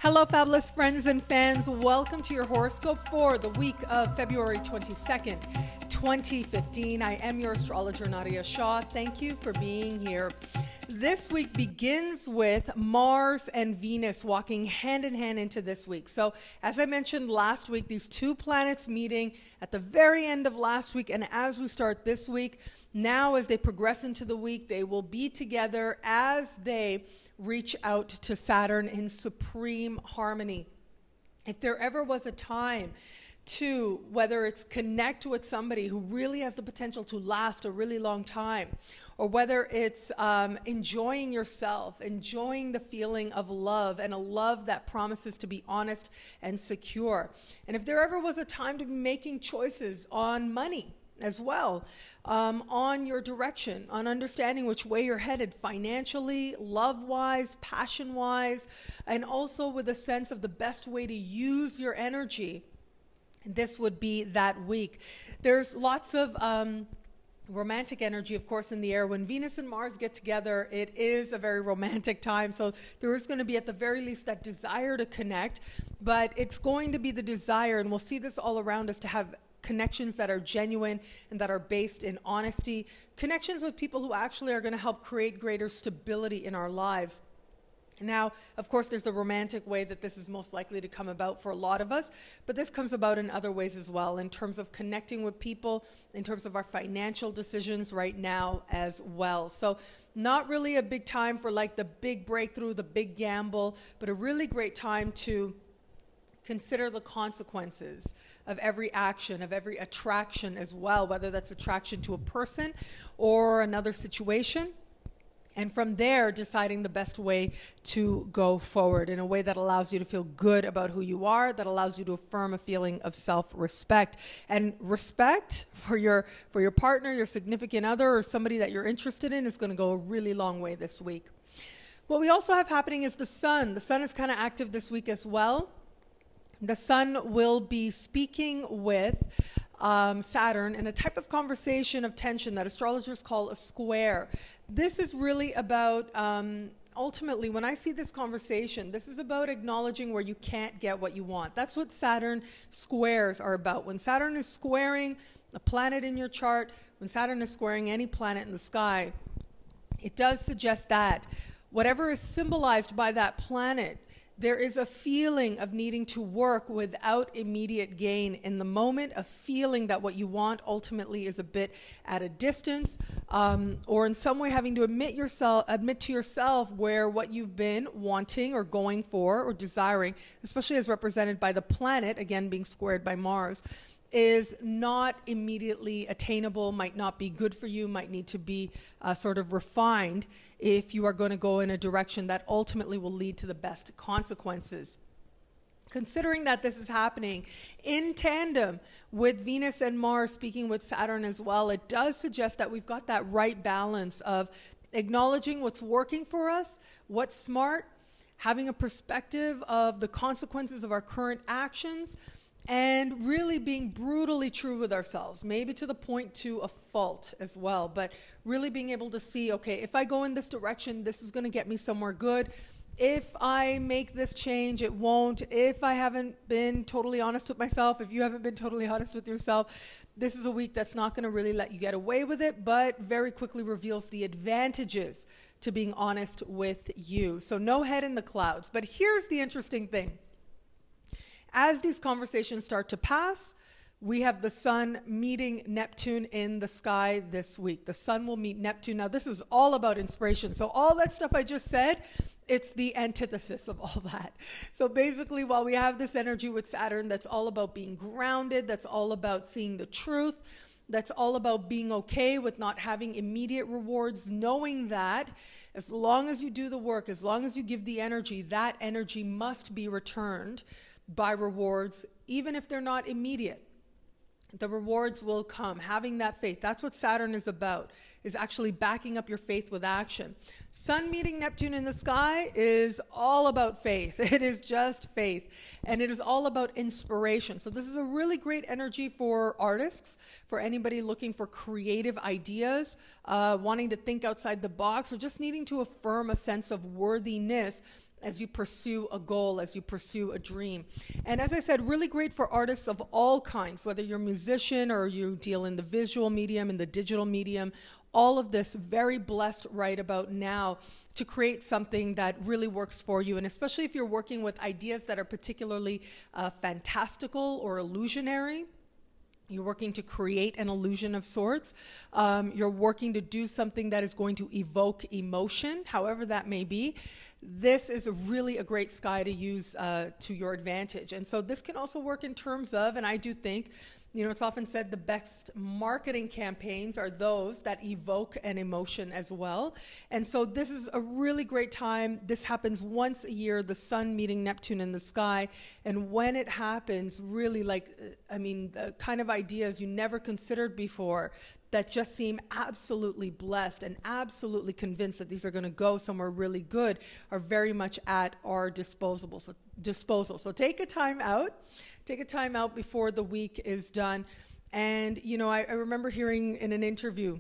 Hello, fabulous friends and fans. Welcome to your horoscope for the week of February 22nd, 2015. I am your astrologer, Nadiya Shah. Thank you for being here. This week begins with Mars and Venus walking hand in hand into this week. So, as I mentioned last week, these two planets meeting at the very end of last week, and as we start this week, now as they progress into the week, they will be together as they reach out to Saturn in supreme harmony. If there ever was a time to, whether it's connect with somebody who really has the potential to last a really long time, or whether it's enjoying yourself, enjoying the feeling of love, and a love that promises to be honest and secure. And if there ever was a time to be making choices on money as well, on your direction, on understanding which way you're headed financially, love-wise, passion-wise, and also with a sense of the best way to use your energy, this would be that week. There's lots of romantic energy, of course, in the air. When Venus and Mars get together, it is a very romantic time. So there is going to be, at the very least, that desire to connect, but it's going to be the desire, and we'll see this all around us, to have connections that are genuine and that are based in honesty, connections with people who actually are going to help create greater stability in our lives. Now, of course, there's the romantic way that this is most likely to come about for a lot of us, but this comes about in other ways as well, in terms of connecting with people, in terms of our financial decisions right now as well. So not really a big time for like the big breakthrough, the big gamble, but a really great time to consider the consequences of every action, of every attraction as well, whether that's attraction to a person or another situation. And from there, deciding the best way to go forward in a way that allows you to feel good about who you are, that allows you to affirm a feeling of self-respect. And respect for your partner, your significant other, or somebody that you're interested in is going to go a really long way this week. What we also have happening is the sun. The sun is kind of active this week as well. The sun will be speaking with Saturn in a type of conversation of tension that astrologers call a square. This is really about, ultimately, when I see this conversation, this is about acknowledging where you can't get what you want. That's what Saturn squares are about. When Saturn is squaring a planet in your chart, when Saturn is squaring any planet in the sky, it does suggest that whatever is symbolized by that planet, there is a feeling of needing to work without immediate gain in the moment, a feeling that what you want ultimately is a bit at a distance, or in some way having to admit to yourself where what you've been wanting or going for or desiring, especially as represented by the planet, again being squared by Mars, is not immediately attainable, might not be good for you, might need to be sort of refined if you are going to go in a direction that ultimately will lead to the best consequences. Considering that this is happening in tandem with Venus and Mars speaking with Saturn as well, it does suggest that we've got that right balance of acknowledging what's working for us, what's smart, having a perspective of the consequences of our current actions, and really being brutally true with ourselves, maybe to the point to a fault as well, but really being able to see, okay, if I go in this direction, this is going to get me somewhere good. If I make this change, it won't. If I haven't been totally honest with myself, if you haven't been totally honest with yourself, this is a week that's not going to really let you get away with it, but very quickly reveals the advantages to being honest with you. So no head in the clouds. But here's the interesting thing. As these conversations start to pass, we have the sun meeting Neptune in the sky this week. The sun will meet Neptune. Now, this is all about inspiration. So all that stuff I just said, it's the antithesis of all that. So basically, while we have this energy with Saturn that's all about being grounded, that's all about seeing the truth, that's all about being okay with not having immediate rewards, knowing that as long as you do the work, as long as you give the energy, that energy must be returned by rewards, even if they're not immediate. The rewards will come. Having that faith, that's what Saturn is about, is actually backing up your faith with action. Sun meeting Neptune in the sky is all about faith. It is just faith. And it is all about inspiration. So this is a really great energy for artists, for anybody looking for creative ideas, wanting to think outside the box, or just needing to affirm a sense of worthiness as you pursue a goal, as you pursue a dream. And as I said, really great for artists of all kinds, whether you're a musician or you deal in the visual medium, in the digital medium, all of this very blessed right about now to create something that really works for you. And especially if you're working with ideas that are particularly fantastical or illusionary, you're working to create an illusion of sorts. You're working to do something that is going to evoke emotion, however that may be. This is really a great sky to use to your advantage. And so this can also work in terms of, and I do think, you know, it's often said the best marketing campaigns are those that evoke an emotion as well. And so this is a really great time. This happens once a year, the sun meeting Neptune in the sky. And when it happens, really the kind of ideas you never considered before that just seem absolutely blessed and absolutely convinced that these are going to go somewhere really good are very much at our disposal. So take a time out. Take a time out before the week is done. And, you know, I remember hearing in an interview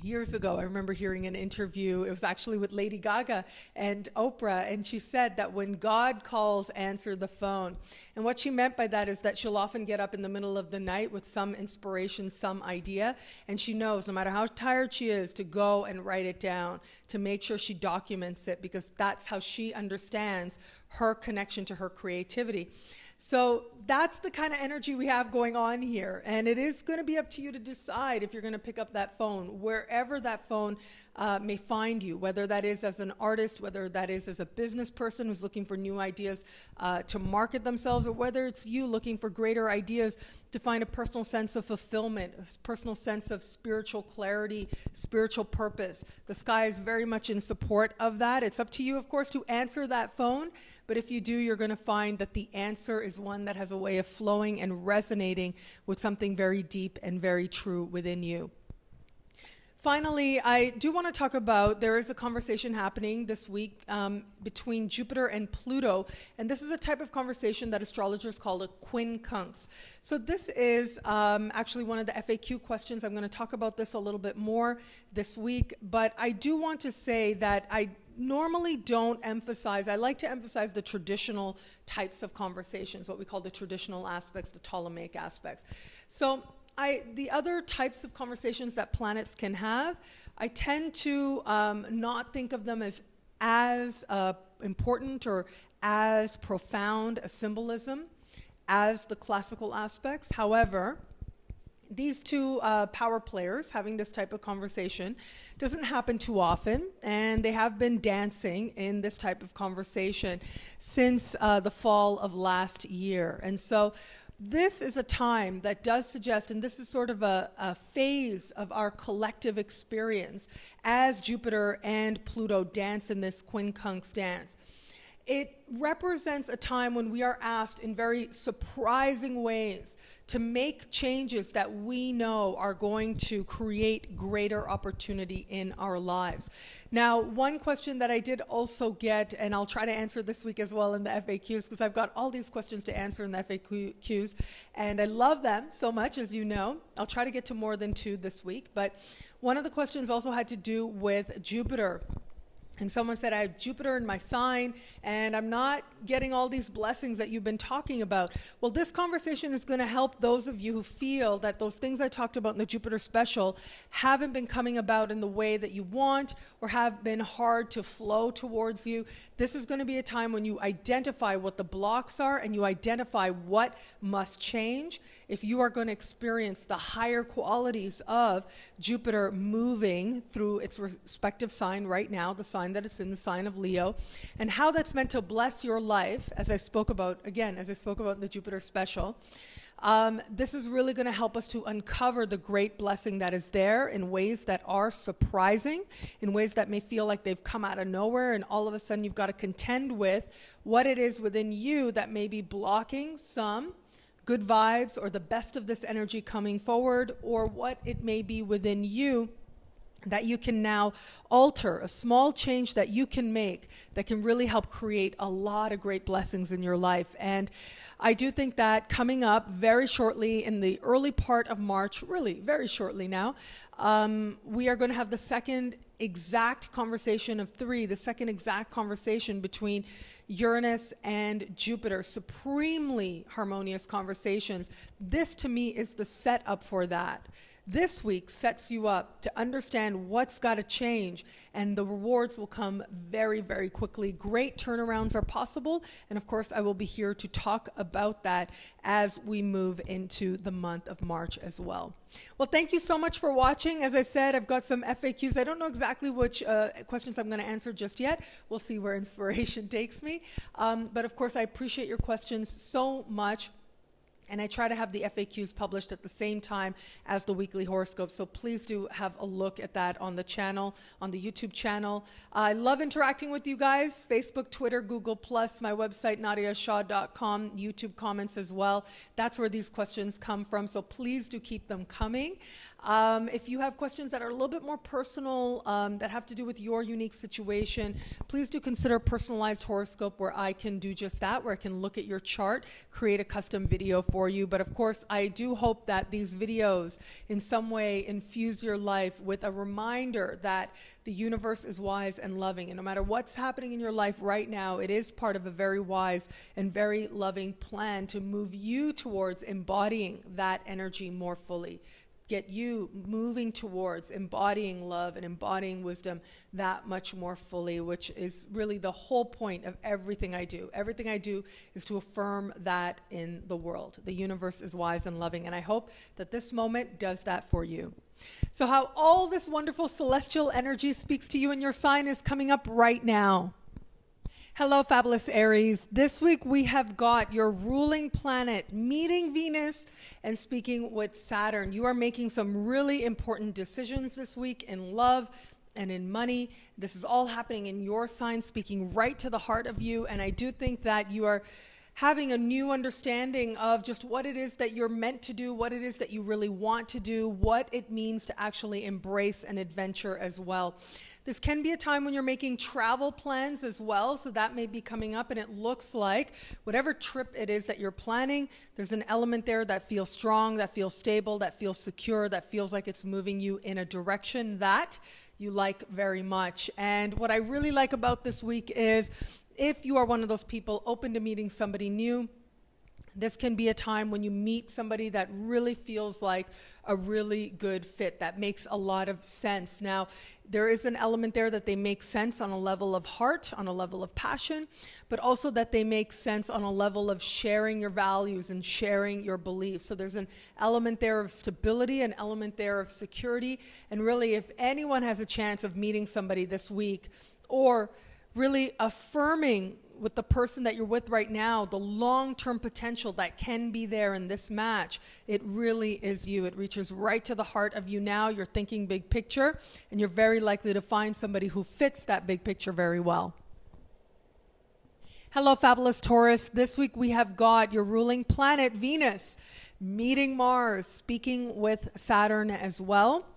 years ago, it was actually with Lady Gaga and Oprah, and she said that when God calls, answer the phone. And what she meant by that is that she'll often get up in the middle of the night with some inspiration, some idea, and she knows no matter how tired she is to go and write it down, to make sure she documents it, because that's how she understands her connection to her creativity. So that's the kind of energy we have going on here. And it is going to be up to you to decide if you're going to pick up that phone, wherever that phone may find you, whether that is as an artist, whether that is as a business person who's looking for new ideas to market themselves, or whether it's you looking for greater ideas to find a personal sense of fulfillment, a personal sense of spiritual clarity, spiritual purpose. The sky is very much in support of that. It's up to you, of course, to answer that phone. But if you do, you're going to find that the answer is one that has a way of flowing and resonating with something very deep and very true within you. Finally, I do want to talk about, there is a conversation happening this week between Jupiter and Pluto, and this is a type of conversation that astrologers call a quincunx. So this is actually one of the FAQ questions. I'm going to talk about this a little bit more this week, but I do want to say that I normally don't emphasize, I like to emphasize the traditional types of conversations, what we call the traditional aspects, the Ptolemaic aspects. So the other types of conversations that planets can have, I tend to not think of them as important or as profound a symbolism as the classical aspects. However, these two power players having this type of conversation doesn't happen too often, and they have been dancing in this type of conversation since the fall of last year. And so this is a time that does suggest, and this is sort of a phase of our collective experience as Jupiter and Pluto dance in this quincunx dance. It represents a time when we are asked in very surprising ways to make changes that we know are going to create greater opportunity in our lives. Now, one question that I did also get, and I'll try to answer this week as well in the FAQs, because I've got all these questions to answer in the FAQs, and I love them so much, as you know. I'll try to get to more than 2 this week, but one of the questions also had to do with Jupiter. And someone said, I have Jupiter in my sign, and I'm not getting all these blessings that you've been talking about. Well, this conversation is going to help those of you who feel that those things I talked about in the Jupiter special haven't been coming about in the way that you want or have been hard to flow towards you. This is going to be a time when you identify what the blocks are and you identify what must change if you are going to experience the higher qualities of Jupiter moving through its respective sign right now, the sign that it's in, the sign of Leo, and how that's meant to bless your life, as I spoke about in the Jupiter special. This is really going to help us to uncover the great blessing that is there in ways that are surprising, in ways that may feel like they've come out of nowhere, and all of a sudden you've got to contend with what it is within you that may be blocking some good vibes or the best of this energy coming forward, or what it may be within you that you can now alter, a small change that you can make that can really help create a lot of great blessings in your life. And I do think that coming up very shortly in the early part of March, really very shortly now, we are going to have the second exact conversation of 3, the second exact conversation between Uranus and Jupiter, supremely harmonious conversations. This to me is the setup for that. This week sets you up to understand what's got to change, and the rewards will come very, very quickly. Great turnarounds are possible, and of course I will be here to talk about that as we move into the month of March as well. Well, thank you so much for watching. As I said, I've got some FAQs. I don't know exactly which questions I'm going to answer just yet. We'll see where inspiration takes me. But of course, I appreciate your questions so much. And I try to have the FAQs published at the same time as the weekly horoscope. So please do have a look at that on the channel, on the YouTube channel. I love interacting with you guys. Facebook, Twitter, Google+, my website, nadiyashah.com, YouTube comments as well. That's where these questions come from. So please do keep them coming. If you have questions that are a little bit more personal, that have to do with your unique situation, please do consider a personalized horoscope where I can do just that, where I can look at your chart, create a custom video for you. But of course, I do hope that these videos in some way infuse your life with a reminder that the universe is wise and loving. And no matter what's happening in your life right now, it is part of a very wise and very loving plan to move you towards embodying that energy more fully. Get you moving towards embodying love and embodying wisdom that much more fully, which is really the whole point of everything I do. Everything I do is to affirm that in the world. The universe is wise and loving, and I hope that this moment does that for you. So how all this wonderful celestial energy speaks to you in your sign is coming up right now. Hello, fabulous Aries. This week we have got your ruling planet meeting Venus and speaking with Saturn. You are making some really important decisions this week in love and in money. This is all happening in your sign, speaking right to the heart of you. And I do think that you are having a new understanding of just what it is that you're meant to do, what it is that you really want to do, what it means to actually embrace an adventure as well. This can be a time when you're making travel plans as well, so that may be coming up, and it looks like whatever trip it is that you're planning, there's an element there that feels strong, that feels stable, that feels secure, that feels like it's moving you in a direction that you like very much. And what I really like about this week is if you are one of those people open to meeting somebody new, this can be a time when you meet somebody that really feels like a really good fit, that makes a lot of sense. Now, there is an element there that they make sense on a level of heart, on a level of passion, but also that they make sense on a level of sharing your values and sharing your beliefs. So there's an element there of stability, an element there of security. And really, if anyone has a chance of meeting somebody this week or really affirming with the person that you're with right now, the long-term potential that can be there in this match, it really is you. It reaches right to the heart of you now. You're thinking big picture, and you're very likely to find somebody who fits that big picture very well. Hello, fabulous Taurus. This week we have got your ruling planet, Venus, meeting Mars, speaking with Saturn as well.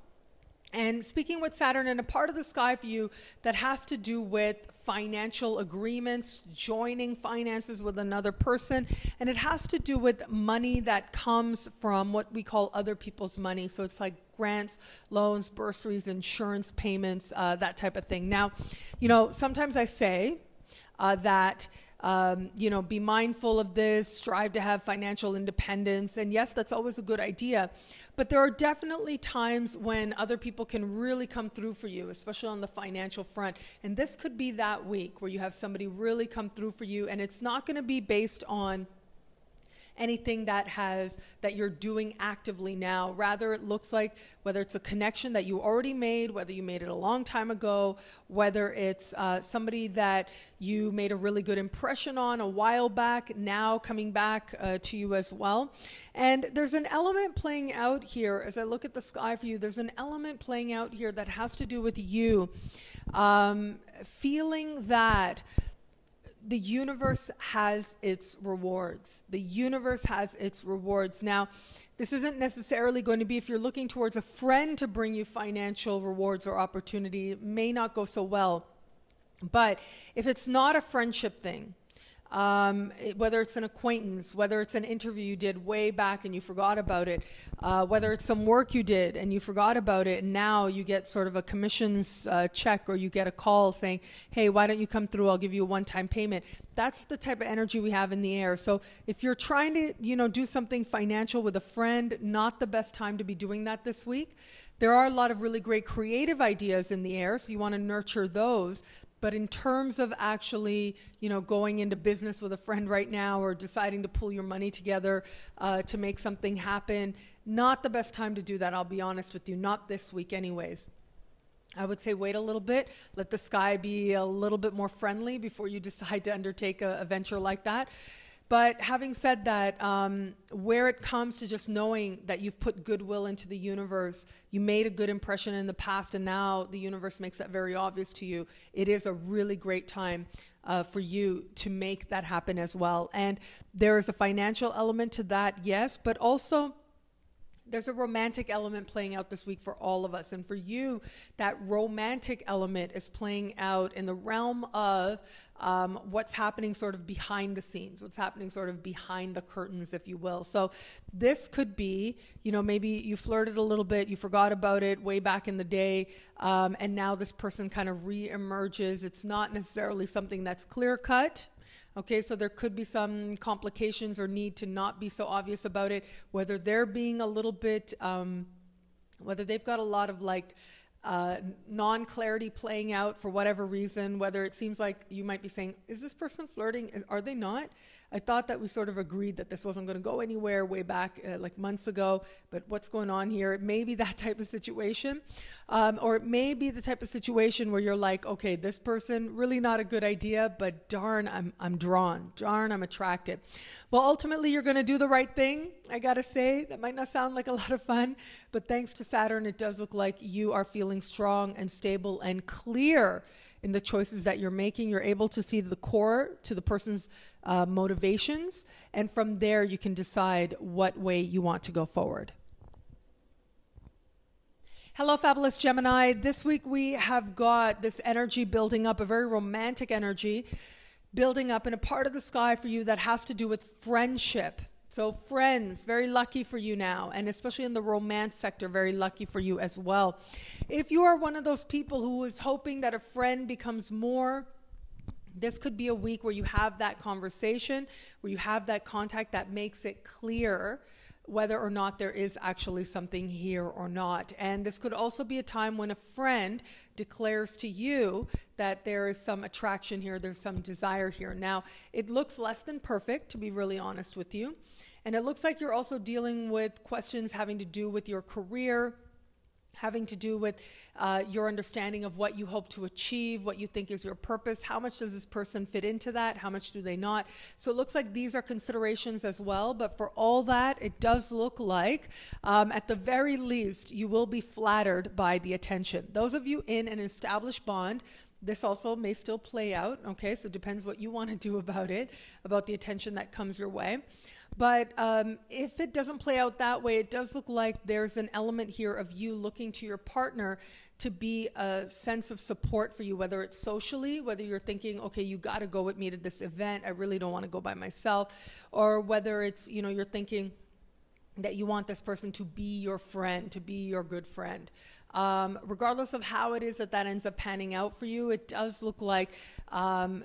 And speaking with Saturn in a part of the sky for you that has to do with financial agreements, joining finances with another person, and it has to do with money that comes from what we call other people's money. So it's like grants, loans, bursaries, insurance payments, that type of thing. Now, you know, sometimes I say that you know, be mindful of this, strive to have financial independence. And yes, that's always a good idea. But there are definitely times when other people can really come through for you, especially on the financial front. And this could be that week where you have somebody really come through for you. And it's not going to be based on anything that you're doing actively now. Rather, it looks like whether it's a connection that you already made, whether you made it a long time ago, whether it's somebody that you made a really good impression on a while back, now coming back to you as well. And there's an element playing out here, as I look at the sky for you, there's an element playing out here that has to do with you feeling that the universe has its rewards. The universe has its rewards. Now, this isn't necessarily going to be if you're looking towards a friend to bring you financial rewards or opportunity. It may not go so well. But if it's not a friendship thing, whether it's an acquaintance, whether it's an interview you did way back and you forgot about it, whether it's some work you did and you forgot about it, and now you get sort of a commissions check, or you get a call saying, hey, why don't you come through? I'll give you a one-time payment. That's the type of energy we have in the air. So if you're trying to, do something financial with a friend, not the best time to be doing that this week. There are a lot of really great creative ideas in the air, so you want to nurture those. But in terms of actually, going into business with a friend right now, or deciding to pull your money together to make something happen, not the best time to do that, I'll be honest with you. Not this week anyways. I would say wait a little bit, let the sky be a little bit more friendly before you decide to undertake a venture like that. But having said that, where it comes to just knowing that you've put goodwill into the universe, you made a good impression in the past, and now the universe makes that very obvious to you, it is a really great time for you to make that happen as well. And there is a financial element to that, yes, but also there's a romantic element playing out this week for all of us. And for you, that romantic element is playing out in the realm of what's happening sort of behind the scenes, what's happening sort of behind the curtains, if you will. So this could be, maybe you flirted a little bit, you forgot about it way back in the day, and now this person kind of re-emerges. It's not necessarily something that's clear-cut. Okay, so there could be some complications or need to not be so obvious about it, whether they're being a little bit, whether they've got a lot of non-clarity playing out for whatever reason, whether it seems like you might be saying, is this person flirting? Are they not? I thought that we sort of agreed that this wasn't going to go anywhere way back months ago, but what's going on here? It may be that type of situation, or it may be the type of situation where you're like, okay, this person, really not a good idea, but darn, I'm drawn. Darn, I'm attracted. Well, ultimately, you're going to do the right thing. I got to say, that might not sound like a lot of fun, but thanks to Saturn, it does look like you are feeling strong and stable and clear in the choices that you're making. You're able to see to the core, to the person's motivations, and from there you can decide what way you want to go forward. Hello, fabulous Gemini. This week we have got this energy building up, a very romantic energy building up in a part of the sky for you that has to do with friendship. So friends, very lucky for you now, and especially in the romance sector, very lucky for you as well. If you are one of those people who is hoping that a friend becomes more, this could be a week where you have that conversation, where you have that contact that makes it clear whether or not there is actually something here or not. And this could also be a time when a friend declares to you that there is some attraction here, there's some desire here. Now, it looks less than perfect, to be really honest with you. And it looks like you're also dealing with questions having to do with your career, having to do with your understanding of what you hope to achieve, what you think is your purpose. How much does this person fit into that? How much do they not? So it looks like these are considerations as well. But for all that, it does look like, at the very least, you will be flattered by the attention. Those of you in an established bond, this also may still play out. Okay, so it depends what you want to do about it, about the attention that comes your way. But if it doesn't play out that way, it does look like there's an element here of you looking to your partner to be a sense of support for you, whether it's socially, whether you're thinking, okay, you got to go with me to this event, I really don't want to go by myself, or whether it's, you're thinking that you want this person to be your friend, to be your good friend. Regardless of how it is that ends up panning out for you, it does look like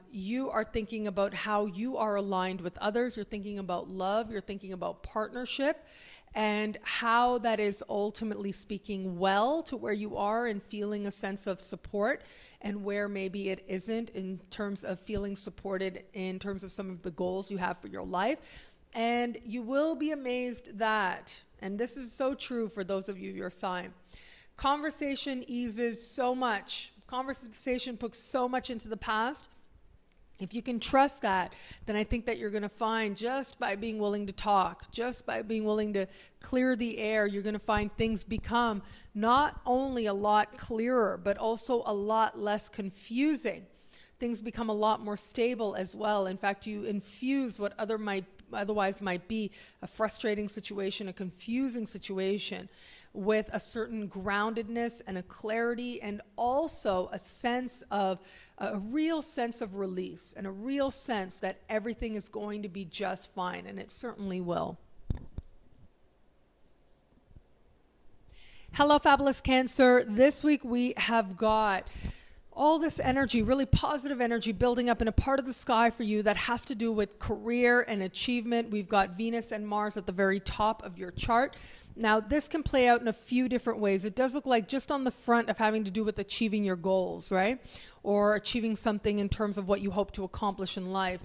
you are thinking about how you are aligned with others. You're thinking about love. You're thinking about partnership, and how that is ultimately speaking well to where you are and feeling a sense of support, and where maybe it isn't in terms of feeling supported in terms of some of the goals you have for your life. And you will be amazed that, and this is so true for those of you your sign, conversation eases so much. Conversation puts so much into the past. If you can trust that, then I think that you're going to find, just by being willing to talk, just by being willing to clear the air, you're going to find things become not only a lot clearer, but also a lot less confusing. Things become a lot more stable as well. In fact, you infuse what otherwise might be a frustrating situation, a confusing situation, with a certain groundedness and a clarity, and also a sense of a real sense of release and a real sense that everything is going to be just fine, and it certainly will. Hello, fabulous Cancer. This week we have got all this energy, really positive energy building up in a part of the sky for you that has to do with career and achievement. We've got Venus and Mars at the very top of your chart. Now, this can play out in a few different ways. It does look like just on the front of having to do with achieving your goals, right? Or achieving something in terms of what you hope to accomplish in life.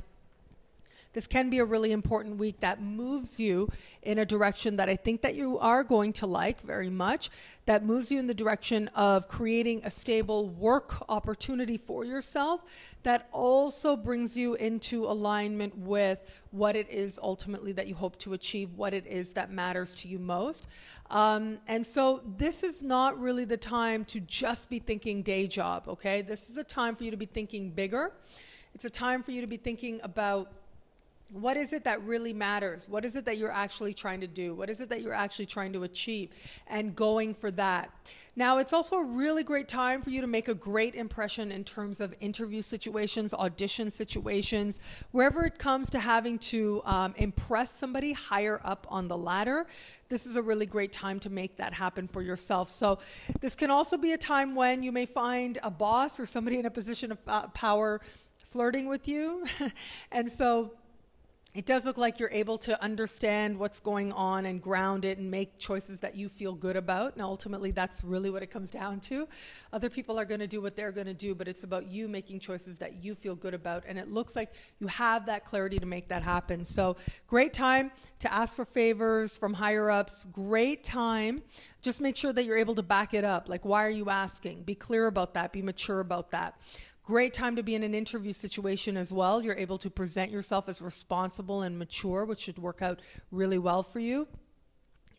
This can be a really important week that moves you in a direction that I think that you are going to like very much, that moves you in the direction of creating a stable work opportunity for yourself, that also brings you into alignment with what it is ultimately that you hope to achieve, what it is that matters to you most. And so this is not really the time to just be thinking day job, okay? This is a time for you to be thinking bigger. It's a time for you to be thinking about what is it that really matters? What is it that you're actually trying to do? What is it that you're actually trying to achieve? And going for that. Now, it's also a really great time for you to make a great impression in terms of interview situations, audition situations, wherever it comes to having to impress somebody higher up on the ladder. This is a really great time to make that happen for yourself. So this can also be a time when you may find a boss or somebody in a position of power flirting with you. And so it does look like you're able to understand what's going on and ground it and make choices that you feel good about. And ultimately, that's really what it comes down to. Other people are going to do what they're going to do, but it's about you making choices that you feel good about. And it looks like you have that clarity to make that happen. So great time to ask for favors from higher ups. Great time. Just make sure that you're able to back it up. Like, why are you asking? Be clear about that. Be mature about that. Great time to be in an interview situation as well. You're able to present yourself as responsible and mature, which should work out really well for you.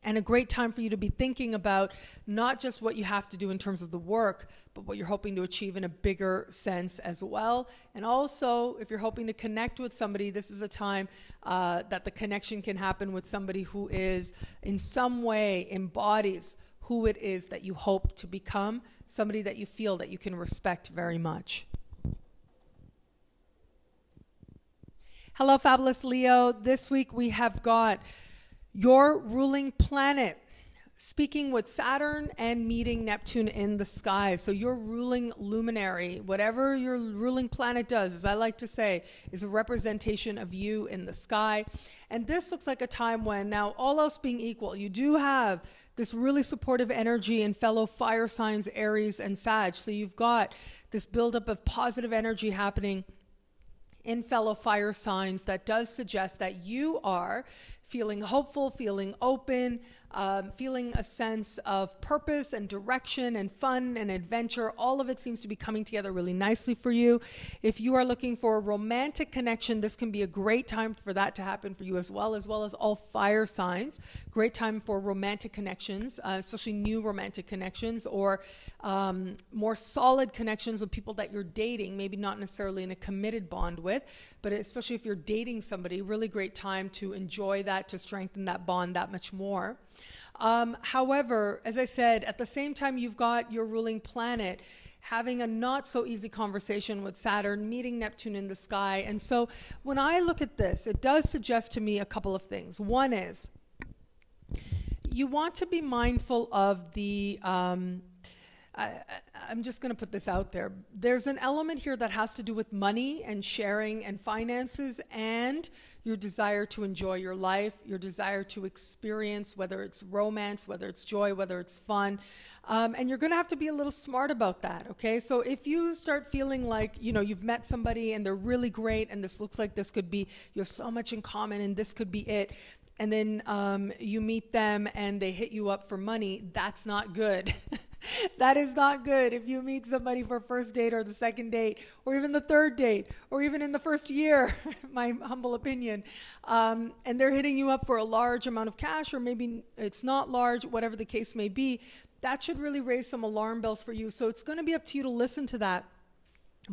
And a great time for you to be thinking about not just what you have to do in terms of the work, but what you're hoping to achieve in a bigger sense as well. And also, if you're hoping to connect with somebody, this is a time that the connection can happen with somebody who is in some way embodies who it is that you hope to become, somebody that you feel that you can respect very much. Hello, fabulous Leo. This week we have got your ruling planet speaking with Saturn and meeting Neptune in the sky. So your ruling luminary, whatever your ruling planet does, as I like to say, is a representation of you in the sky. And this looks like a time when, now all else being equal, you do have this really supportive energy in fellow fire signs, Aries and Sag. So you've got this buildup of positive energy happening in fellow fire signs that does suggest that you are feeling hopeful, feeling open, feeling a sense of purpose and direction and fun and adventure. All of it seems to be coming together really nicely for you. If you are looking for a romantic connection, this can be a great time for that to happen for you as well as all fire signs. Great time for romantic connections, especially new romantic connections or more solid connections with people that you're dating, maybe not necessarily in a committed bond with, but especially if you're dating somebody, really great time to enjoy that, to strengthen that bond that much more. However, as I said, at the same time, you've got your ruling planet having a not so easy conversation with Saturn, meeting Neptune in the sky. And so when I look at this, it does suggest to me a couple of things. One is you want to be mindful of the, I'm just going to put this out there. There's an element here that has to do with money and sharing and finances and your desire to enjoy your life, your desire to experience, whether it's romance, whether it's joy, whether it's fun. And you're going to have to be a little smart about that, okay? So if you start feeling like, you know, you've met somebody and they're really great and this looks like this could be, you have so much in common and this could be it, and then you meet them and they hit you up for money, that's not good. That is not good. If you meet somebody for first date or the second date or even the third date or even in the first year, my humble opinion, and they're hitting you up for a large amount of cash, or maybe it's not large, whatever the case may be, that should really raise some alarm bells for you. So it's going to be up to you to listen to that.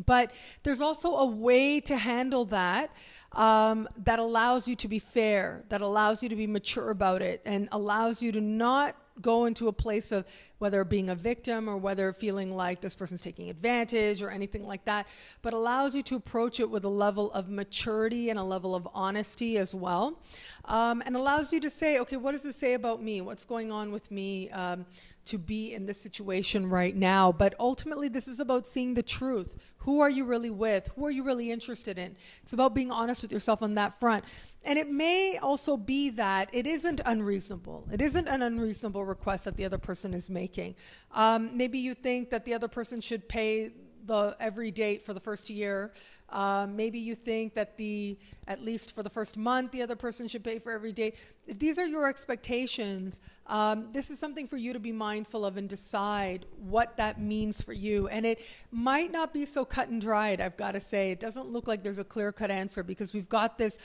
But there's also a way to handle that that allows you to be fair, that allows you to be mature about it, and allows you to not go into a place of whether being a victim or whether feeling like this person's taking advantage or anything like that, but allows you to approach it with a level of maturity and a level of honesty as well. And allows you to say, okay, what does this say about me? What's going on with me to be in this situation right now? But ultimately, this is about seeing the truth. Who are you really with? Who are you really interested in? It's about being honest with yourself on that front. And it may also be that it isn't unreasonable. It isn't an unreasonable request that the other person is making. Maybe you think that the other person should pay every date for the first year. Maybe you think that at least for the first month, the other person should pay for every date. If these are your expectations, this is something for you to be mindful of and decide what that means for you. And it might not be so cut and dried, I've got to say. It doesn't look like there's a clear-cut answer because we've got this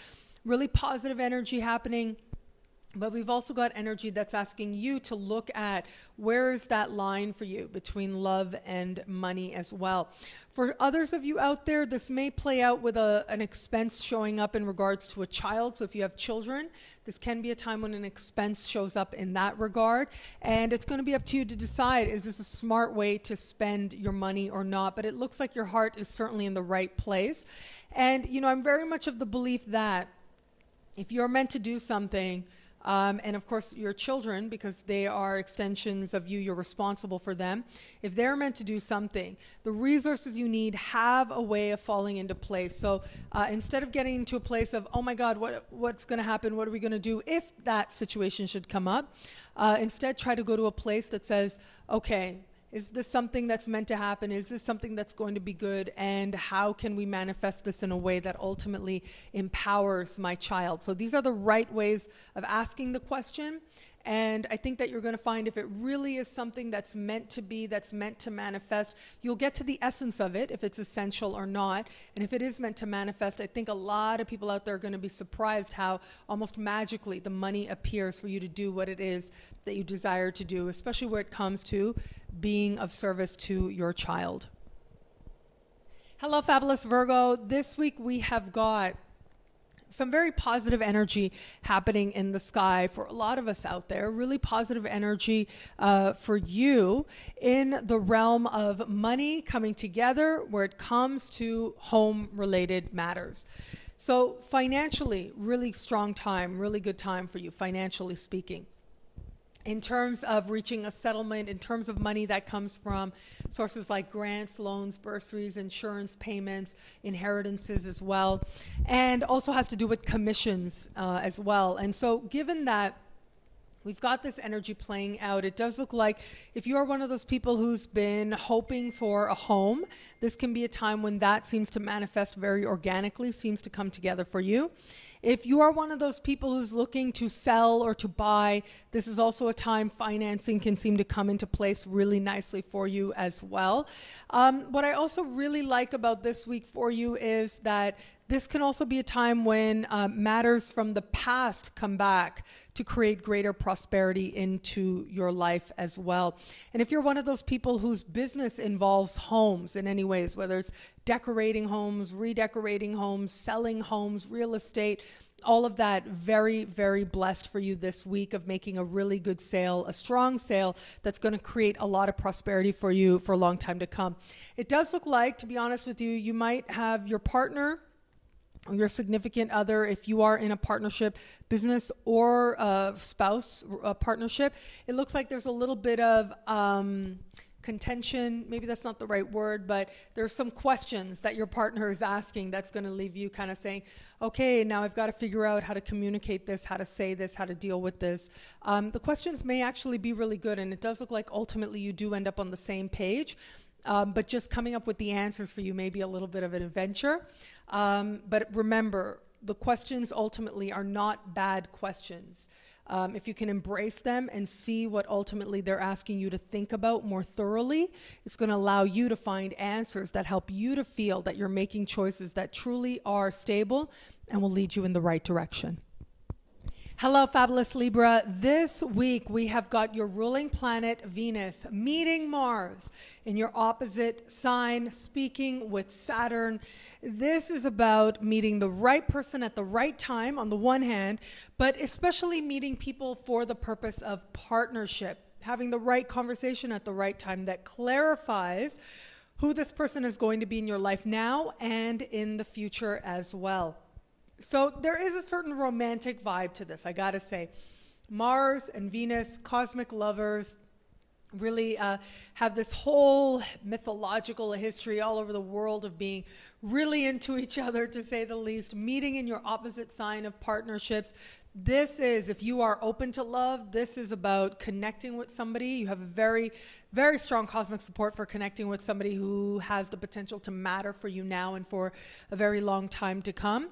really positive energy happening. But we've also got energy that's asking you to look at where is that line for you between love and money as well. For others of you out there, this may play out with an expense showing up in regards to a child. So if you have children, this can be a time when an expense shows up in that regard. And it's going to be up to you to decide, is this a smart way to spend your money or not? But it looks like your heart is certainly in the right place. And, I'm very much of the belief that if you're meant to do something, and of course your children, because they are extensions of you, you're responsible for them. If they're meant to do something, the resources you need have a way of falling into place. So instead of getting into a place of, oh my God, what's going to happen? What are we going to do if that situation should come up? Instead, try to go to a place that says, okay, is this something that's meant to happen? Is this something that's going to be good? And how can we manifest this in a way that ultimately empowers my child? So these are the right ways of asking the question. And I think that you're going to find if it really is something that's meant to be, that's meant to manifest, you'll get to the essence of it, if it's essential or not. And if it is meant to manifest, I think a lot of people out there are going to be surprised how almost magically the money appears for you to do what it is that you desire to do, especially where it comes to being of service to your child. Hello, fabulous Virgo. This week we have got some very positive energy happening in the sky for a lot of us out there. Really positive energy for you in the realm of money coming together where it comes to home-related matters. So financially, really strong time, really good time for you, financially speaking. In terms of reaching a settlement, in terms of money that comes from sources like grants, loans, bursaries, insurance payments, inheritances as well, and also has to do with commissions as well. And so given that we've got this energy playing out, it does look like if you are one of those people who's been hoping for a home, this can be a time when that seems to manifest very organically, seems to come together for you. If you are one of those people who's looking to sell or to buy, this is also a time financing can seem to come into place really nicely for you as well. What I also really like about this week for you is that this can also be a time when matters from the past come back to create greater prosperity into your life as well. And if you're one of those people whose business involves homes in any ways, whether it's decorating homes, redecorating homes, selling homes, real estate, all of that, very, very blessed for you this week of making a really good sale, a strong sale that's going to create a lot of prosperity for you for a long time to come. It does look like, to be honest with you, you might have your partner or your significant other, if you are in a partnership, business or spouse partnership, it looks like there's a little bit of contention. Maybe that's not the right word, but there's some questions that your partner is asking that's going to leave you kind of saying, okay, now I've got to figure out how to communicate this, how to say this, how to deal with this. The questions may actually be really good, and it does look like ultimately you do end up on the same page. But just coming up with the answers for you may be a little bit of an adventure. But remember, the questions ultimately are not bad questions. If you can embrace them and see what ultimately they're asking you to think about more thoroughly, it's going to allow you to find answers that help you to feel that you're making choices that truly are stable and will lead you in the right direction. Hello, fabulous Libra. This week we have got your ruling planet Venus meeting Mars in your opposite sign, speaking with Saturn. This is about meeting the right person at the right time on the one hand, but especially meeting people for the purpose of partnership, having the right conversation at the right time that clarifies who this person is going to be in your life now and in the future as well. So there is a certain romantic vibe to this, I gotta say. Mars and Venus, cosmic lovers, really have this whole mythological history all over the world of being really into each other, to say the least, meeting in your opposite sign of partnerships. This is, if you are open to love, this is about connecting with somebody. You have a very, very strong cosmic support for connecting with somebody who has the potential to matter for you now and for a very long time to come.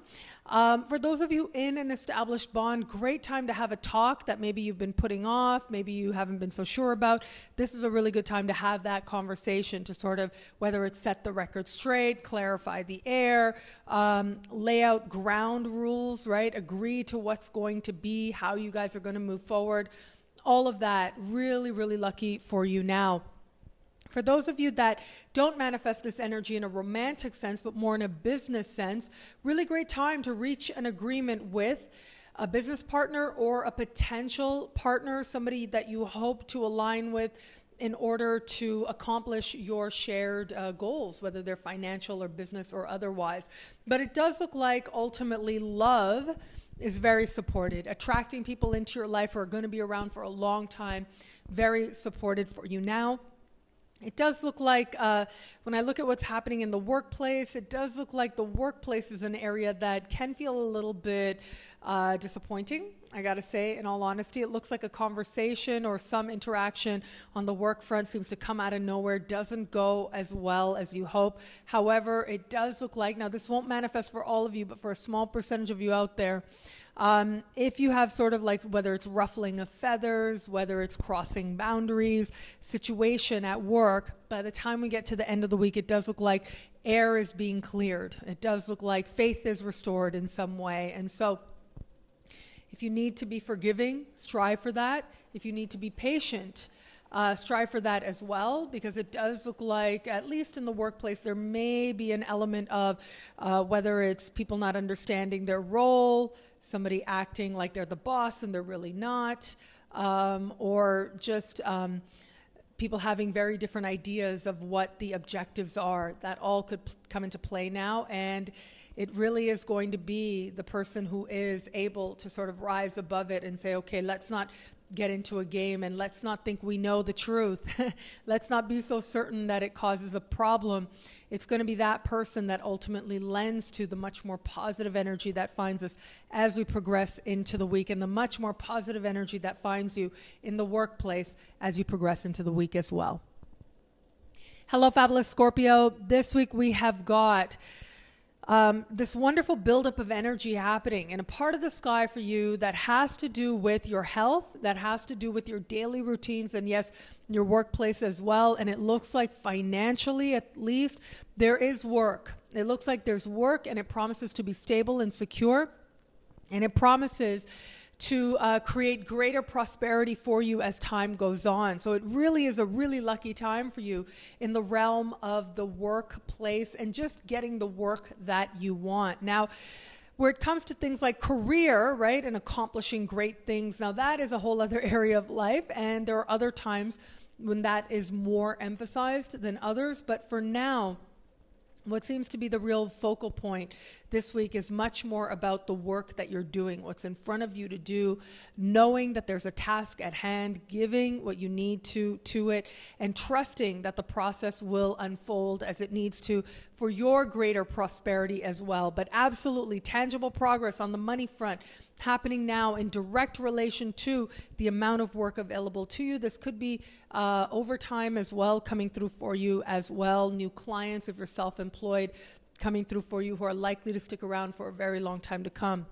For those of you in an established bond, great time to have a talk that maybe you've been putting off, maybe you haven't been so sure about. This is a really good time to have that conversation, to sort of, whether it's set the record straight, clarify the air, lay out ground rules, right? Agree to what's going to be, how you guys are going to move forward. All of that, really, really lucky for you now. For those of you that don't manifest this energy in a romantic sense, but more in a business sense, really great time to reach an agreement with a business partner or a potential partner, somebody that you hope to align with in order to accomplish your shared goals, whether they're financial or business or otherwise. But it does look like ultimately love is very supported. Attracting people into your life who are going to be around for a long time, very supported for you now. It does look like, when I look at what's happening in the workplace, it does look like the workplace is an area that can feel a little bit disappointing, I gotta say, in all honesty. It looks like a conversation or some interaction on the work front seems to come out of nowhere, doesn't go as well as you hope. However, it does look like, now this won't manifest for all of you, but for a small percentage of you out there, if you have sort of like, whether it's ruffling of feathers, whether it's crossing boundaries, situation at work, by the time we get to the end of the week, it does look like air is being cleared. It does look like faith is restored in some way. And so if you need to be forgiving, strive for that. If you need to be patient, strive for that as well, because it does look like, at least in the workplace, there may be an element of whether it's people not understanding their role, somebody acting like they're the boss and they're really not, or just people having very different ideas of what the objectives are. That all could come into play now, and it really is going to be the person who is able to sort of rise above it and say, okay, let's not get into a game and let's not think we know the truth. Let's not be so certain that it causes a problem. It's going to be that person that ultimately lends to the much more positive energy that finds us as we progress into the week, and the much more positive energy that finds you in the workplace as you progress into the week as well. Hello, fabulous Scorpio. This week we have got this wonderful buildup of energy happening in a part of the sky for you that has to do with your health, that has to do with your daily routines, and yes, your workplace as well. And it looks like financially, at least, there is work. It looks like there's work, and it promises to be stable and secure, and it promises to create greater prosperity for you as time goes on. So it really is a really lucky time for you in the realm of the workplace and just getting the work that you want. Now, where it comes to things like career, right, and accomplishing great things, now that is a whole other area of life, and there are other times when that is more emphasized than others. But for now, what seems to be the real focal point this week is much more about the work that you're doing, what's in front of you to do, knowing that there's a task at hand, giving what you need to it, and trusting that the process will unfold as it needs to for your greater prosperity as well. But absolutely tangible progress on the money front happening now in direct relation to the amount of work available to you. This could be overtime as well coming through for you as well. New clients, if you're self-employed, coming through for you who are likely to stick around for a very long time to come.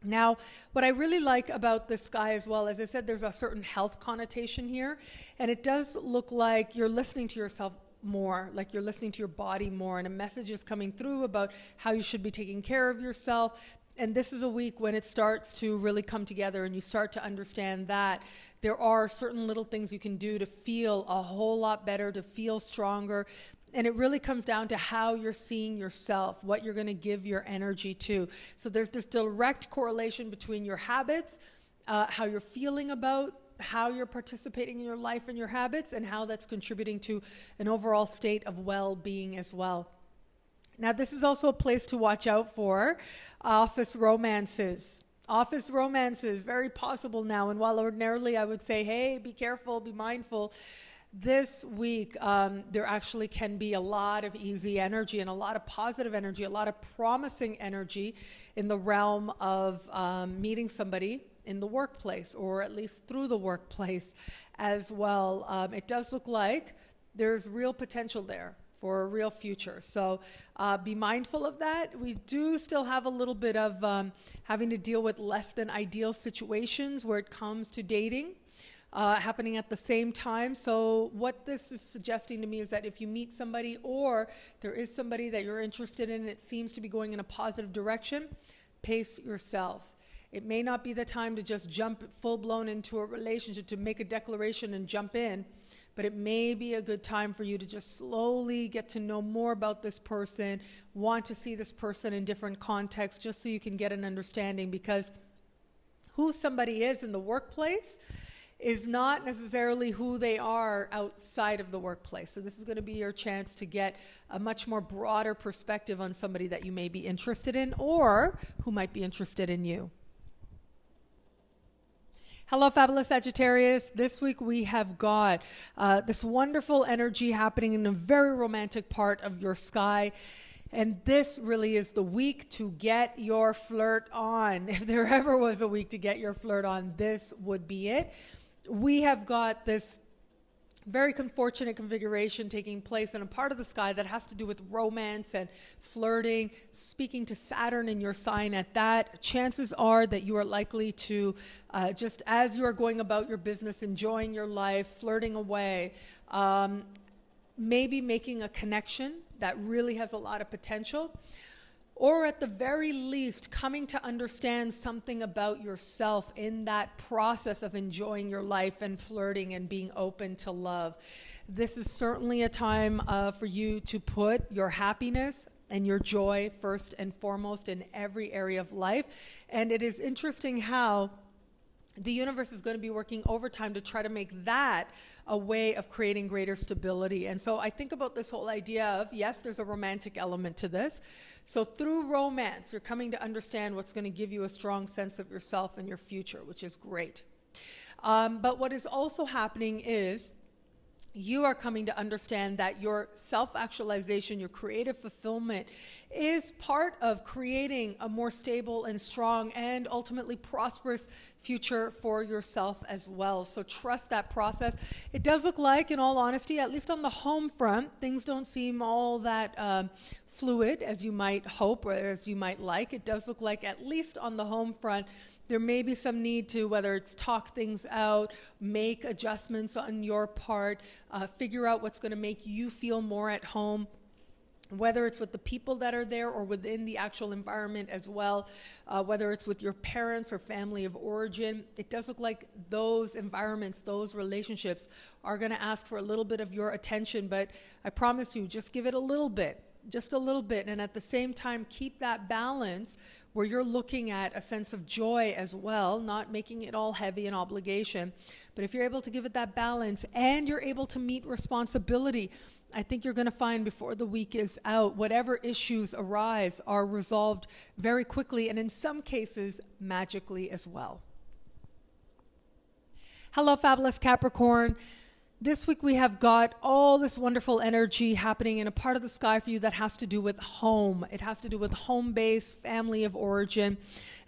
Now, what I really like about the sky as well, as I said, there's a certain health connotation here, and it does look like you're listening to yourself more, like you're listening to your body more, and a message is coming through about how you should be taking care of yourself, And this is a week when it starts to really come together and you start to understand that there are certain little things you can do to feel a whole lot better, to feel stronger. And it really comes down to how you're seeing yourself, what you're going to give your energy to. So there's this direct correlation between your habits, how you're feeling about how you're participating in your life and your habits, and how that's contributing to an overall state of well-being as well. Now, this is also a place to watch out for office romances. Office romances, very possible now. And while ordinarily I would say, hey, be careful, be mindful, this week there actually can be a lot of easy energy and a lot of positive energy, a lot of promising energy in the realm of meeting somebody in the workplace, or at least through the workplace as well. It does look like there's real potential there for a real future. So be mindful of that. We do still have a little bit of having to deal with less than ideal situations where it comes to dating happening at the same time. So what this is suggesting to me is that if you meet somebody, or there is somebody that you're interested in and it seems to be going in a positive direction, pace yourself. It may not be the time to just jump full-blown into a relationship, to make a declaration and jump in, but it may be a good time for you to just slowly get to know more about this person, want to see this person in different contexts, just so you can get an understanding, because who somebody is in the workplace is not necessarily who they are outside of the workplace. So this is going to be your chance to get a much more broader perspective on somebody that you may be interested in, or who might be interested in you. Hello, fabulous Sagittarius. This week we have got this wonderful energy happening in a very romantic part of your sky. And this really is the week to get your flirt on. If there ever was a week to get your flirt on, this would be it. We have got this very unfortunate configuration taking place in a part of the sky that has to do with romance and flirting, speaking to Saturn in your sign at that. Chances are that you are likely to, just as you are going about your business, enjoying your life, flirting away, maybe making a connection that really has a lot of potential, or at the very least coming to understand something about yourself in that process of enjoying your life and flirting and being open to love. This is certainly a time for you to put your happiness and your joy first and foremost in every area of life. And it is interesting how the universe is going to be working overtime to try to make that a way of creating greater stability. And so I think about this whole idea of, yes, there's a romantic element to this. So through romance, you're coming to understand what's going to give you a strong sense of yourself and your future, which is great. But what is also happening is you are coming to understand that your self-actualization, your creative fulfillment is part of creating a more stable and strong and ultimately prosperous future for yourself as well. So trust that process. It does look like, in all honesty, at least on the home front, things don't seem all that fluid as you might hope or as you might like. It does look like, at least on the home front, there may be some need to, whether it's talk things out, make adjustments on your part, figure out what's going to make you feel more at home, whether it's with the people that are there or within the actual environment as well, whether it's with your parents or family of origin. It does look like those environments, those relationships are going to ask for a little bit of your attention, but I promise you, just give it a little bit. Just a little bit, and at the same time keep that balance where you're looking at a sense of joy as well, not making it all heavy and obligation. But if you're able to give it that balance and you're able to meet responsibility, I think you're going to find before the week is out, whatever issues arise are resolved very quickly, and in some cases magically as well. Hello, fabulous Capricorn. This week we have got all this wonderful energy happening in a part of the sky for you that has to do with home. It has to do with home base, family of origin.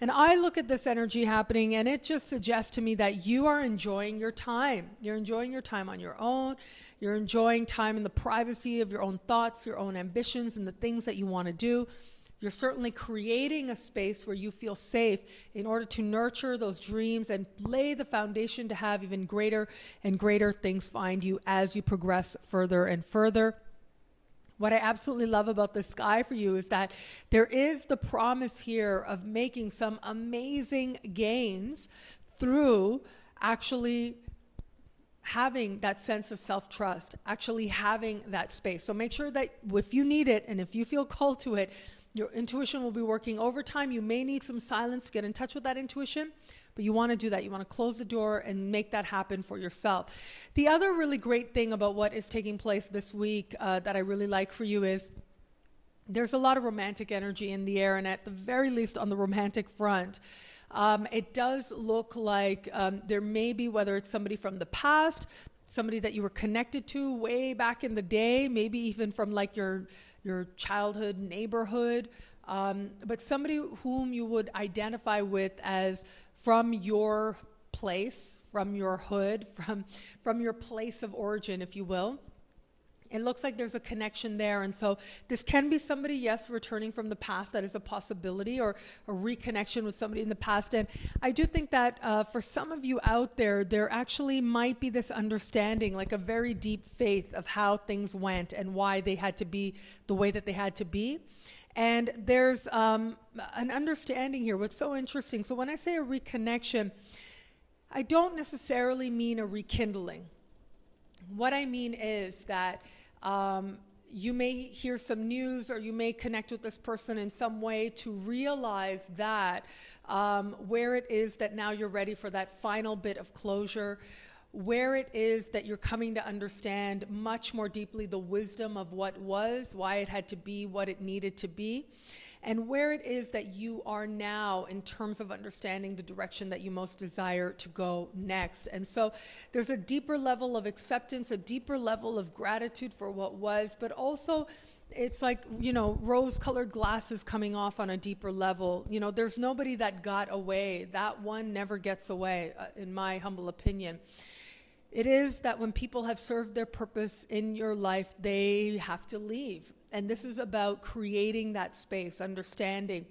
And I look at this energy happening and it just suggests to me that you are enjoying your time. You're enjoying your time on your own. You're enjoying time in the privacy of your own thoughts, your own ambitions, and the things that you want to do. You're certainly creating a space where you feel safe in order to nurture those dreams and lay the foundation to have even greater and greater things find you as you progress further and further. What I absolutely love about the sky for you is that there is the promise here of making some amazing gains through actually having that sense of self-trust, actually having that space. So make sure that if you need it and if you feel called to it, your intuition will be working overtime. You may need some silence to get in touch with that intuition, but you want to do that. You want to close the door and make that happen for yourself. The other really great thing about what is taking place this week that I really like for you is there's a lot of romantic energy in the air, and at the very least on the romantic front, it does look like there may be, whether it's somebody from the past, somebody that you were connected to way back in the day, maybe even from like your childhood neighborhood, but somebody whom you would identify with as from your place, from your hood, from your place of origin, if you will. It looks like there's a connection there. And so this can be somebody, yes, returning from the past. That is a possibility, or a reconnection with somebody in the past. And I do think that for some of you out there, there actually might be this understanding, like a very deep faith of how things went and why they had to be the way that they had to be. And there's an understanding here. What's so interesting, so when I say a reconnection, I don't necessarily mean a rekindling. What I mean is that you may hear some news, or you may connect with this person in some way to realize that where it is that now you're ready for that final bit of closure, where it is that you're coming to understand much more deeply the wisdom of what was, why it had to be what it needed to be, and where it is that you are now in terms of understanding the direction that you most desire to go next. And so there's a deeper level of acceptance, a deeper level of gratitude for what was, but also it's like, you know, rose-colored glasses coming off on a deeper level. You know, there's nobody that got away. That one never gets away, in my humble opinion. It is that when people have served their purpose in your life, they have to leave. And this is about creating that space, understanding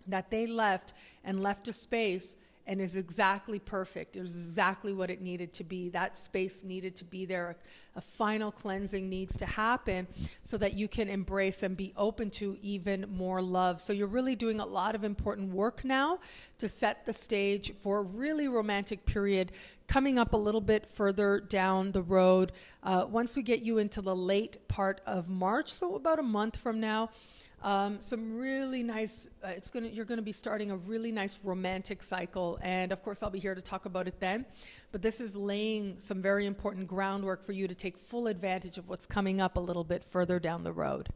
that they left and left a space and is exactly perfect. It was exactly what it needed to be. That space needed to be there. A final cleansing needs to happen so that you can embrace and be open to even more love. So you're really doing a lot of important work now to set the stage for a really romantic period coming up a little bit further down the road. Once we get you into the late part of March, so about a month from now, some really nice, you're going to be starting a really nice romantic cycle. And of course, I'll be here to talk about it then. But this is laying some very important groundwork for you to take full advantage of what's coming up a little bit further down the road.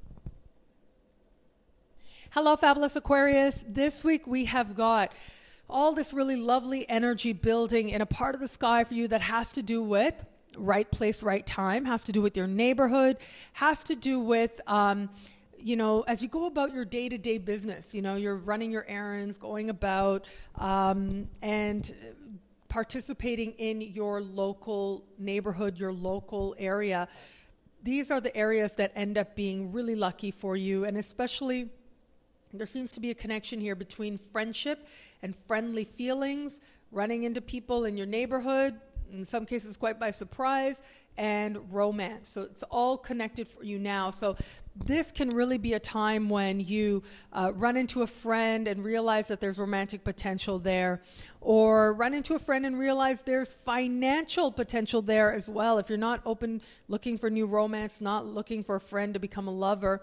Hello, fabulous Aquarius. This week we have got all this really lovely energy building in a part of the sky for you that has to do with right place, right time, has to do with your neighborhood, has to do with you know, as you go about your day-to-day business, you know, you're running your errands, going about, and participating in your local neighborhood, your local area. These are the areas that end up being really lucky for you. And especially, there seems to be a connection here between friendship and friendly feelings, running into people in your neighborhood, in some cases quite by surprise, and romance. So it's all connected for you now. So this can really be a time when you run into a friend and realize that there's romantic potential there, or run into a friend and realize there's financial potential there as well. If you're not open, looking for new romance, not looking for a friend to become a lover,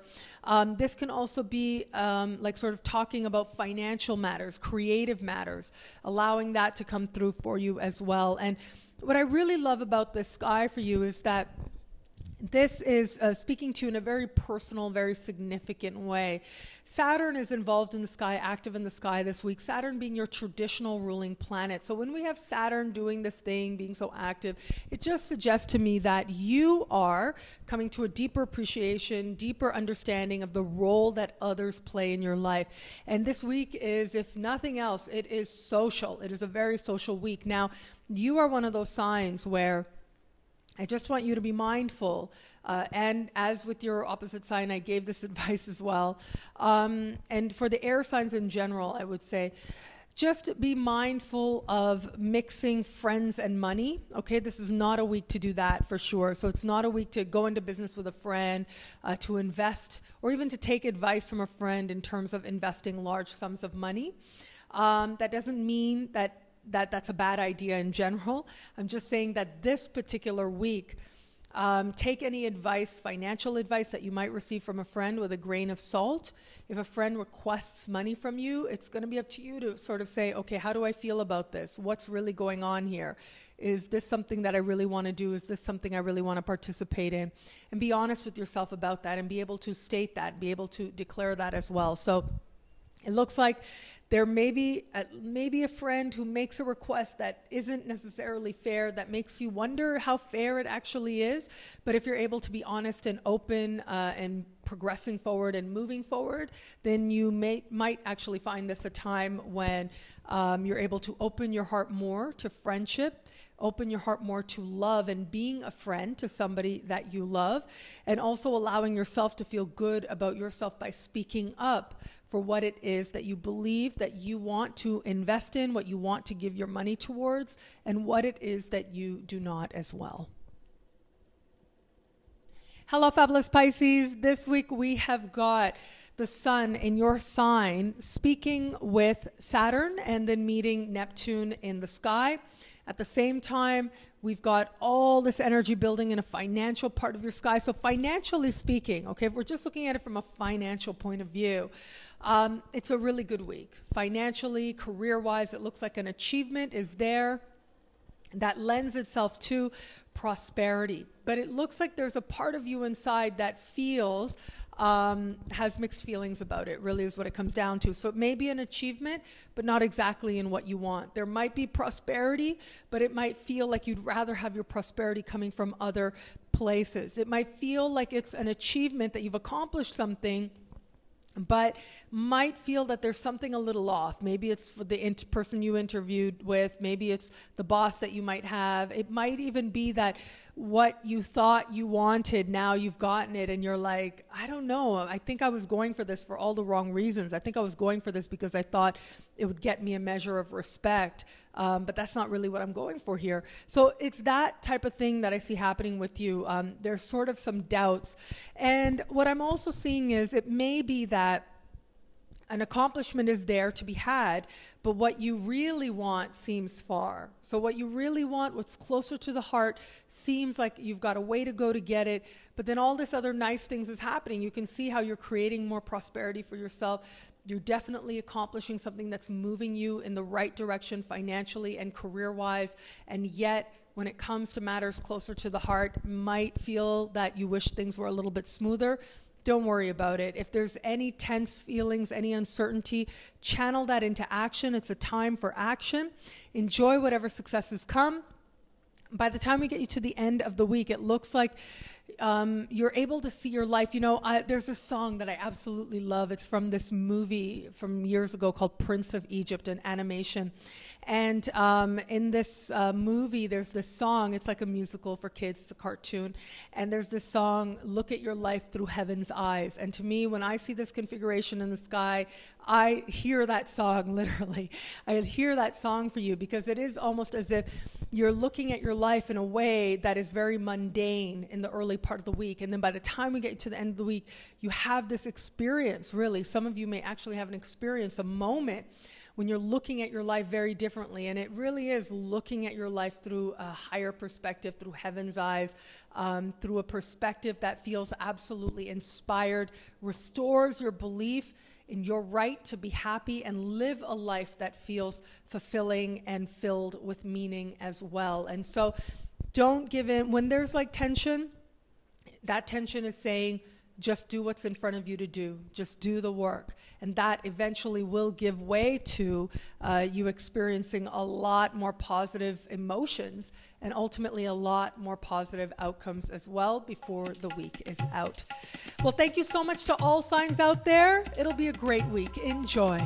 this can also be like sort of talking about financial matters, creative matters, allowing that to come through for you as well. And what I really love about this sky for you is that this is speaking to you in a very personal, very significant way. Saturn is involved in the sky, active in the sky this week, Saturn being your traditional ruling planet. So when we have Saturn doing this thing, being so active, it just suggests to me that you are coming to a deeper appreciation, deeper understanding of the role that others play in your life. And this week is, if nothing else, it is social. It is a very social week. Now, you are one of those signs where I just want you to be mindful, and as with your opposite sign, I gave this advice as well, and for the air signs in general, I would say, just be mindful of mixing friends and money. Okay, this is not a week to do that for sure. So it's not a week to go into business with a friend, to invest, or even to take advice from a friend in terms of investing large sums of money. That doesn't mean that that's a bad idea in general. I'm just saying that this particular week, take any advice, financial advice that you might receive from a friend with a grain of salt. If a friend requests money from you, it's going to be up to you to sort of say, okay, how do I feel about this? What's really going on here? Is this something that I really want to do? Is this something I really want to participate in? And be honest with yourself about that and be able to state that, be able to declare that as well. So it looks like there may be a friend who makes a request that isn't necessarily fair, that makes you wonder how fair it actually is. But if you're able to be honest and open and progressing forward and moving forward, then you might actually find this a time when you're able to open your heart more to friendship, open your heart more to love and being a friend to somebody that you love, and also allowing yourself to feel good about yourself by speaking up for what it is that you believe that you want to invest in, what you want to give your money towards, and what it is that you do not as well. Hello, fabulous Pisces. This week we have got the sun in your sign speaking with Saturn and then meeting Neptune in the sky. At the same time, we've got all this energy building in a financial part of your sky. So financially speaking, okay, if we're just looking at it from a financial point of view, it's a really good week. Financially, career-wise, it looks like an achievement is there that lends itself to prosperity. But it looks like there's a part of you inside that feels, has mixed feelings about it, really is what it comes down to. So it may be an achievement, but not exactly in what you want. There might be prosperity, but it might feel like you'd rather have your prosperity coming from other places. It might feel like it's an achievement that you've accomplished something, but might feel that there's something a little off. Maybe it's for the person you interviewed with. Maybe it's the boss that you might have. It might even be that what you thought you wanted, now you've gotten it and you're like, I don't know. I think I was going for this for all the wrong reasons. I think I was going for this because I thought it would get me a measure of respect. But that's not really what I'm going for here. So it's that type of thing that I see happening with you. There's sort of some doubts. And what I'm also seeing is it may be that an accomplishment is there to be had, but what you really want seems far. So what you really want, what's closer to the heart, seems like you've got a way to go to get it, but then all this other nice things is happening. You can see how you're creating more prosperity for yourself. You're definitely accomplishing something that's moving you in the right direction financially and career-wise, and yet when it comes to matters closer to the heart, might feel that you wish things were a little bit smoother. Don't worry about it. If there's any tense feelings, any uncertainty, channel that into action. It's a time for action. Enjoy whatever successes come. By the time we get you to the end of the week, it looks like you're able to see your life. You know, there's a song that I absolutely love. It's from this movie from years ago called Prince of Egypt, an animation. And in this movie, there's this song. It's like a musical for kids. It's a cartoon. And there's this song, Look at Your Life Through Heaven's Eyes. And to me, when I see this configuration in the sky, I hear that song, literally. I hear that song for you because it is almost as if you're looking at your life in a way that is very mundane in the early part of the week. And then by the time we get to the end of the week, you have this experience, really. Some of you may actually have an experience, a moment when you're looking at your life very differently. And it really is looking at your life through a higher perspective, through heaven's eyes, through a perspective that feels absolutely inspired, restores your belief in your right to be happy and live a life that feels fulfilling and filled with meaning as well. And so don't give in. When there's like tension, that tension is saying, just do what's in front of you to do. Just do the work. And that eventually will give way to you experiencing a lot more positive emotions and ultimately a lot more positive outcomes as well before the week is out. Well, thank you so much to all signs out there. It'll be a great week. Enjoy.